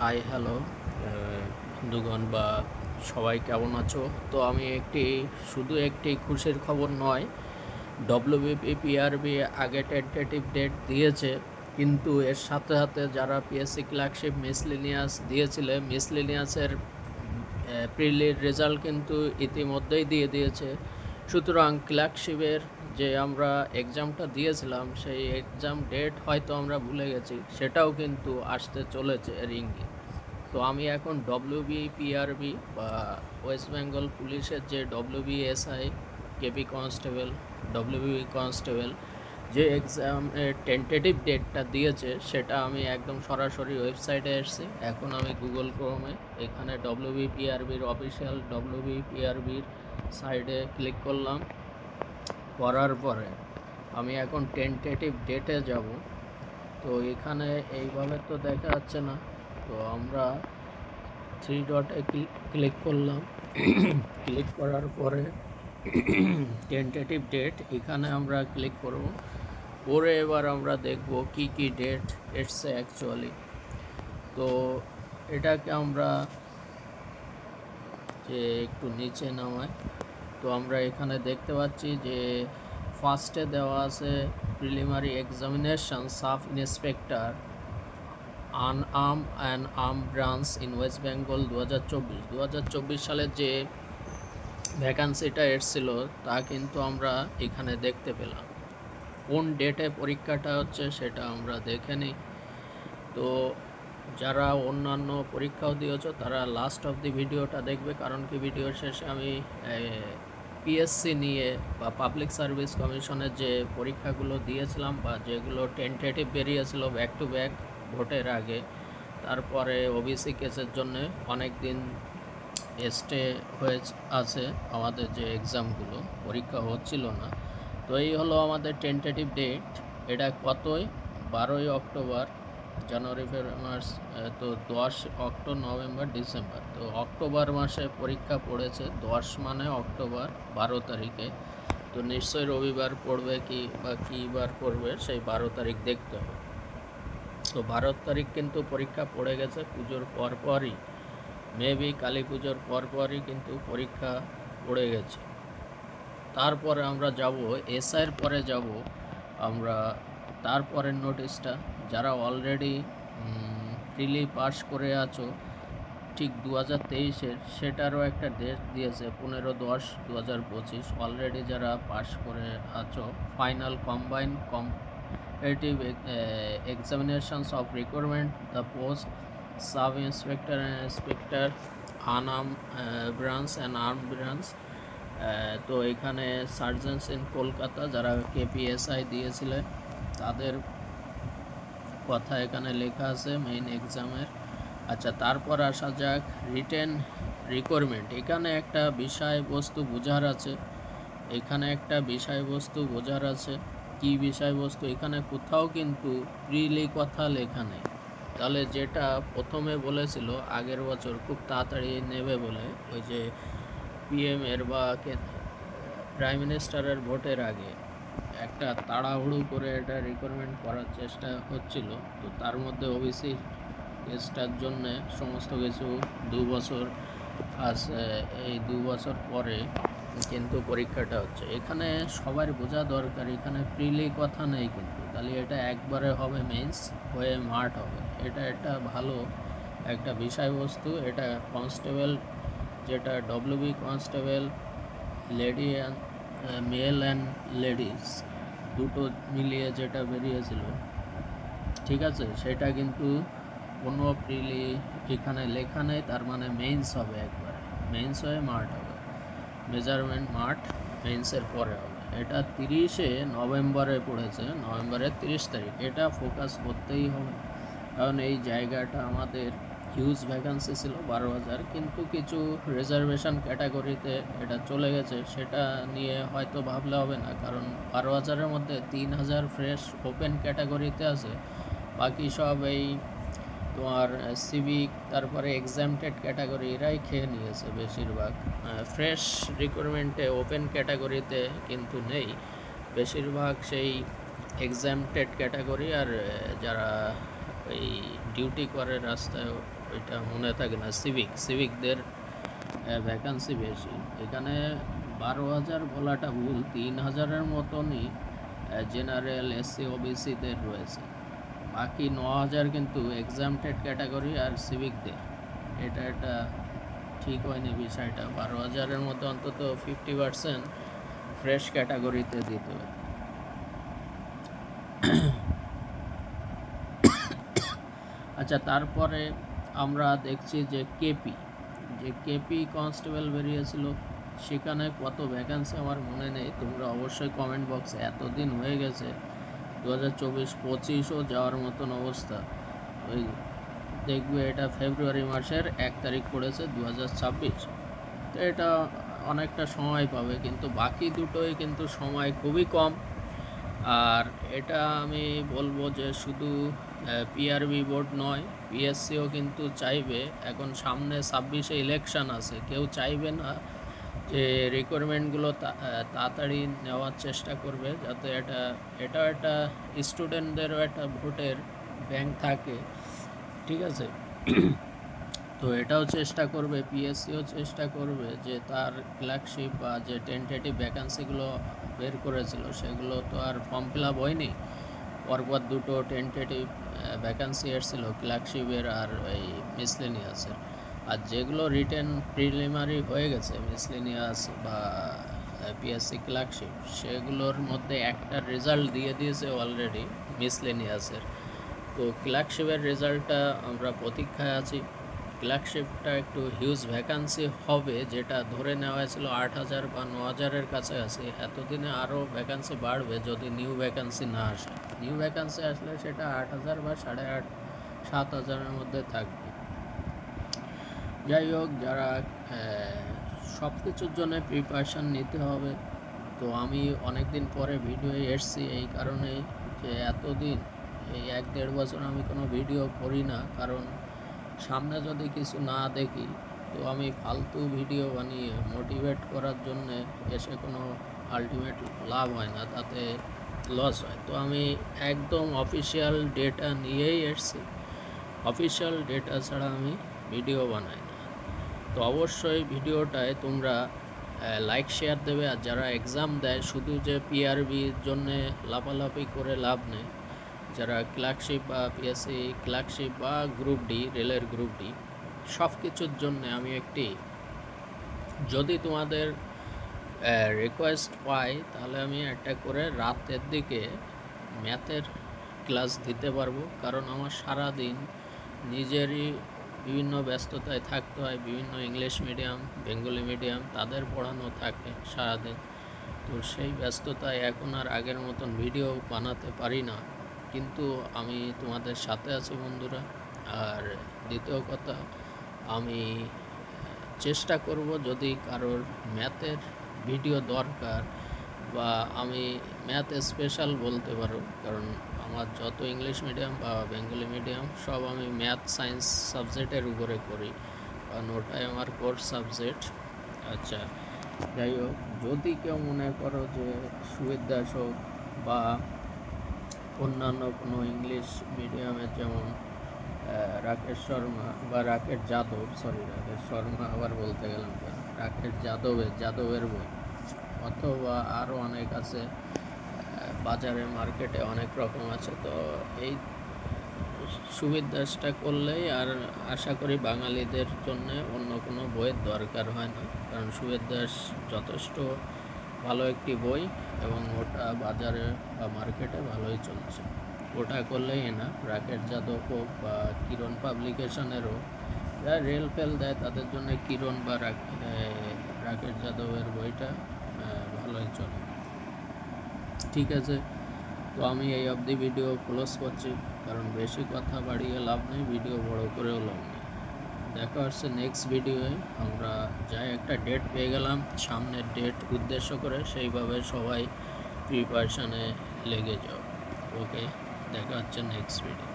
Hi hello বন্ধুগণ বা সবাই কেমন আছো? তো আমি শুধু একটি খুশির খবর নয়, ডব্লিউবিপিআরবি আগে টেন্টেটিভ ডেট দিয়েছে, কিন্তু এর সাথে সাথে যারা পিএসসি ক্লার্কশিপ মিসলিনিয়াসের প্রিলির রেজাল্ট কিন্তু ইতিমধ্যেই দিয়ে দিয়েছে। সুতরাং ক্লার্কশিপের যে আমরা এক্সামটা দিয়েছিলাম সেই এক্সাম ডেট হয়তো আমরা ভুলে গেছি, সেটাও কিন্তু আসতে চলেছে এর ইঙ্গিত। তো আমি এখন ডব্লিউবিপিআরবি বা ওয়েস্ট বেঙ্গল পুলিশের যে ডব্লিউবিএসআই, কেপি কনস্টেবল, ডব্লিউবি কনস্টেবল যে এক্সামের টেন্টেটিভ ডেটটা দিয়েছে সেটা আমি একদম সরাসরি ওয়েবসাইটে এসেছি। এখন আমি গুগল ক্রোমে এখানে ডব্লিউবিপিআরবির অফিসিয়াল ডব্লিউবিপিআরবির সাইডে ক্লিক করলাম। করার পরে আমি এখন টেন্টেটিভ ডেটে যাব। তো এখানে এইভাবে তো দেখা যাচ্ছে না, তো আমরা থ্রি ডটে ক্লিক করলাম। ক্লিক করার পরে টেন্টেটিভ ডেট এখানে আমরা ক্লিক করব, করে এবার আমরা দেখব কি কি ডেট এসছে অ্যাকচুয়ালি। তো এটাকে আমরা যে একটু নিচে নামাই, তো আমরা এখানে দেখতে পাচ্ছি যে ফার্স্টে দেওয়া আছে preliminary examination sub inspector unarm and arm branch in West Bengal 2024 সালের যে ভ্যাকান্সিটা এসেছিল তা কিন্তু আমরা এখানে দেখতে পেলাম। কোন ডেটে পরীক্ষাটা হচ্ছে সেটা আমরা দেখে নিই। তো যারা অন্যান্য পরীক্ষাও দিয়েছো তারা লাস্ট অফ দি ভিডিওটা দেখবে, কারণ কি ভিডিওর শেষে আমি পিএসসি নিয়ে বা পাবলিক সার্ভিস কমিশনের যে পরীক্ষাগুলো দিয়েছিলাম বা যেগুলো টেন্টেটিভ বেরিয়েছিল ব্যাক টু ব্যাক ভোটের আগে, তারপরে ওবিসি কেসের জন্য অনেক দিন স্টে হয়ে আছে আমাদের যে এক্সামগুলো পরীক্ষা হচ্ছিল না। তো এই হলো আমাদের টেন্টেটিভ ডেট। এটা কতই 12ই অক্টোবর, জানুয়ারি ফেব্রুয়ারি মার্চ, তো 10 অক্টোবর, নভেম্বর, ডিসেম্বর। তো অক্টোবর মাসে পরীক্ষা পড়েছে, 10 মানে অক্টোবর 12 তারিখে। তো নিশ্চয়ই রবিবার পড়বে কি বা কী বার পড়বে সেই 12 তারিখ দেখতে হবে। তো 12 তারিখ কিন্তু পরীক্ষা পড়ে গেছে পুজোর পরপরই, মেবি কালী পুজোর পরপরই কিন্তু পরীক্ষা পড়ে গেছে। তারপরে আমরা যাব এসআইয়ের পরে যাব আমরা তারপরের নোটিশটা, যারা অলরেডি প্রিলি পাস করে আছো ঠিক 2023-এর, সেটারও একটা ডেট দিয়েছে 15/10/2025। অলরেডি যারা পাস করে আছো final combined competitive examinations of recruitment the post sub inspector and inspector unarm branch and arm branch. তো এখানে সার্জেন্টস ইন কলকাতা যারা কেপিএসআই দিয়েছিলেন তাদের কথা এখানে লেখা আছে মেইন এক্সামের। আচ্ছা, তারপর আসা যাক রিটেন রিকোয়ারমেন্ট। এখানে একটা বিষয়বস্তু বোঝার আছে, কি বিষয়বস্তু এখানে কোথাও কিন্তু প্রিলি কথা লেখা নেই। তাহলে যেটা প্রথমে বলেছিল আগের বছর খুব তাড়াতাড়ি নেবে বলে, ওই যে পিএমের বা প্রাইম মিনিস্টারের ভোটের আগে একটা তাড়াহুড়ো করে এটা রিক্রুটমেন্ট করার চেষ্টা হচ্ছিল, তো তার মধ্যে ওবিসি কেসটার জন্যে সমস্ত কিছু 2 বছর আছে, এই 2 বছর পরে কিন্তু পরীক্ষাটা হচ্ছে। এখানে সবার বোঝা দরকার এখানে প্রিলি কথা নেই কিন্তু, তাহলে এটা একবারে হবে মেন্স হয়ে মার্ট হবে। এটা একটা ভালো একটা বিষয়বস্তু। এটা কনস্টেবল, যেটা WB constable lady and male and ladies দুটো মিলিয়ে যেটা বেরিয়েছিল, ঠিক আছে, সেটা কিন্তু কোনো প্রিলি এখানে লেখা নেই। তার মানে মেইনস হবে, একবারে মেইনস হয়ে মার্ট হবে, মেজারমেন্ট মার্ট মেইনসের পরে হবে। এটা 30শে নভেম্বরে পড়েছে, নভেম্বরের 30 তারিখ। এটা ফোকাস করতেই হবে, কারণ এই জায়গাটা আমাদের হিউজ ভ্যাকান্সি ছিল 12,000, কিন্তু কিছু রিজার্ভেশন ক্যাটাগরিতে এটা চলে গেছে, সেটা নিয়ে হয়তো ভাবলে হবে না, কারণ 12,000-এর মধ্যে 3,000 ফ্রেশ ওপেন ক্যাটাগরিতে আছে, বাকি সব এই তোমার সিভিক তারপরে এক্সামটেড ক্যাটাগরি এরাই খেয়ে নিয়েছে বেশিরভাগ। ফ্রেশ রিক্রুটমেন্টে ওপেন ক্যাটাগরিতে কিন্তু নেই, বেশিরভাগ সেই এক্সামটেড ক্যাটাগরি আর যারা এই ডিউটি করে রাস্তায়, ওইটা মনে থাকে না, সিভিকদের ভ্যাকান্সি বেশি। এখানে 12,000 বলাটা ভুল, 3,000-এর মতনই জেনারেল, SC, OBC-দের রয়েছে। বাকি 9,000 কিন্তু এক্সামটেড ক্যাটাগরি আর সিভিকদের। এটা ঠিক হয়নি বিষয়টা। 12,000-এর মধ্যে অন্তত 50% ফ্রেশ ক্যাটাগরিতে দিতে হবে। আচ্ছা, তারপরে আমরা দেখছি যে কেপি কনস্টেবল বেরিয়েছিল, সেখানে কত ভ্যাকান্সি আমার মনে নেই, তোমরা অবশ্যই কমেন্ট বক্সে। এতদিন হয়ে গেছে, 2024-25ও যাওয়ার মতন অবস্থা। ওই দেখবে এটা ফেব্রুয়ারি মাসের 1 তারিখ পড়েছে 2026, তো এটা অনেকটা সময় পাবে, কিন্তু বাকি দুটোই কিন্তু সময় খুবই কম। আর এটা আমি বলবো যে শুধু পিআরবি বোর্ড নয়, পিএসসিও কিন্তু চাইবে। এখন সামনে 26-এ ইলেকশন আছে, কেউ চাইবে না যে রিকোয়ারমেন্টগুলো তাড়াতাড়ি নেওয়ার চেষ্টা করবে, যাতে এটা একটা স্টুডেন্টদেরও একটা ভোটের ব্যাংক থাকে, ঠিক আছে? তো এটাও চেষ্টা করবে, পিএসসিও চেষ্টা করবে যে তার ক্লার্কশিপ বা যে টেন্টেটিভ ভ্যাকান্সিগুলো বের করেছিল সেগুলো তো আর ফর্ম ফিল আপ হয়নি। পরপর দুটো টেন্টেটিভ ভ্যাকান্সি এসেছিল, ক্লার্কশিপের আর এই মিসলেনিয়াসের। আর যেগুলো রিটেন প্রিলিমিনারি হয়ে গেছে, মিসলেনিয়াস বা পিএসসি ক্লার্কশিপ, সেগুলোর মধ্যে একটা রেজাল্ট দিয়ে দিয়েছে অলরেডি মিসলেনিয়াসের। তো ক্লার্কশিপের রেজাল্টটা আমরা প্রতীক্ষায় আছি। ক্লার্কশিপটা একটু হিউজ ভ্যাকান্সি হবে, যেটা ধরে নেওয়া হয়েছিল 8,000 বা 9,000-এর কাছাকাছি। এতদিনে আরও ভ্যাকান্সি বাড়বে যদি নিউ ভ্যাকান্সি না আসে। নিউ ভ্যাকান্সি আসলে সেটা 8,000 বা 8,500, 7,000-এর মধ্যে থাকবে। যাই হোক, যারা সব কিছুর জন্য প্রিপারেশান নিতে হবে। তো আমি অনেক দিন পরে ভিডিও এসছি এই কারণেই যে এতদিন এই 1-1.5 বছর আমি কোনো ভিডিও করি না, কারণ সামনে যদি কিছু না দেখি তো আমি ফালতু ভিডিও বানিয়ে মোটিভেট করার জন্য এসে কোনো আলটিমেট লাভ হয় না, তাতে লস হয়। তো আমি একদম অফিসিয়াল ডেটা নিয়েই এসেছি, অফিসিয়াল ডেটা ছাড়া আমি ভিডিও বানাই না। তো অবশ্যই ভিডিওটায় তোমরা লাইক শেয়ার দেবে। আর যারা এক্সাম দেয়, শুধু যে পিআরবির জন্যে লাফালাফি করে লাভ নেই, যারা ক্লার্কশিপ বা পিএসসি ক্লার্কশিপ বা গ্রুপ ডি, রেলের গ্রুপ ডি, সব কিছুর জন্য আমি যদি তোমাদের রিকোয়েস্ট পাই, তাহলে আমি একটা করে রাতের দিকে ম্যাথের ক্লাস দিতে পারবো। কারণ আমার সারাদিন নিজেরই বিভিন্ন ব্যস্ততায় থাকতে হয়, বিভিন্ন ইংলিশ মিডিয়াম, বেঙ্গলি মিডিয়াম, তাদের পড়ানো থাকে সারাদিন। তো সেই ব্যস্ততায় এখন আর আগের মতন ভিডিও বানাতে পারি না, কিন্তু আমি তোমাদের সাথে আছি বন্ধুরা। আর দ্বিতীয় কথা, আমি চেষ্টা করব যদি কারোর ম্যাথের ভিডিও দরকার, বা আমি ম্যাথ স্পেশাল বলতে পারো, কারণ আমার যত ইংলিশ মিডিয়াম বা বেঙ্গলি মিডিয়াম সব আমি ম্যাথ সায়েন্স সাবজেক্টের উপরে করি, কারণ ওটাই আমার কোর্স সাবজেক্ট। আচ্ছা, যাই হোক, যদি কেউ মনে করো যে সুবিদাস হোক বা অন্যান্য কোনো ইংলিশ মিডিয়ামের, যেমন রাকেশ শর্মা বা রাকেশ যাদব, রাকেশ শর্মা আবার বলতে গেলাম কেন, রাকেশ যাদবের বই, অথবা আরও অনেক আছে বাজারে, মার্কেটে অনেক রকম আছে। তো এই সুবিদাসটা করলেই আর আশা করি বাঙালিদের জন্য অন্য কোনো বইয়ের দরকার হয় না, কারণ সুবিদাস যথেষ্ট ভালো একটি বই এবং ওটা বাজারে বা মার্কেটে ভালোই চলছে। ওটা করলেই না, রাকেশ যাদব হোক বা কিরণ পাবলিকেশনেরও, যারা রেল ফেল দেয় তাদের জন্য কিরণ বা রাকেশ যাদবের বইটা ভালোই চলে। ঠিক আছে, তো আমি এই অবধি ভিডিও ক্লোজ করছি, কারণ বেশি কথা বাড়িয়ে লাভ নেই, ভিডিও বড় করেও লাভ নেই। দেখা হচ্ছে নেক্সট ভিডিওয়ে। আমরা যাই একটা ডেট পেয়ে গেলাম, সামনের ডেট উদ্দেশ্য করে সেইভাবে সবাই প্রিপারেশানে লেগে যাও। ওকে, দেখা হচ্ছে নেক্সট ভিডিও।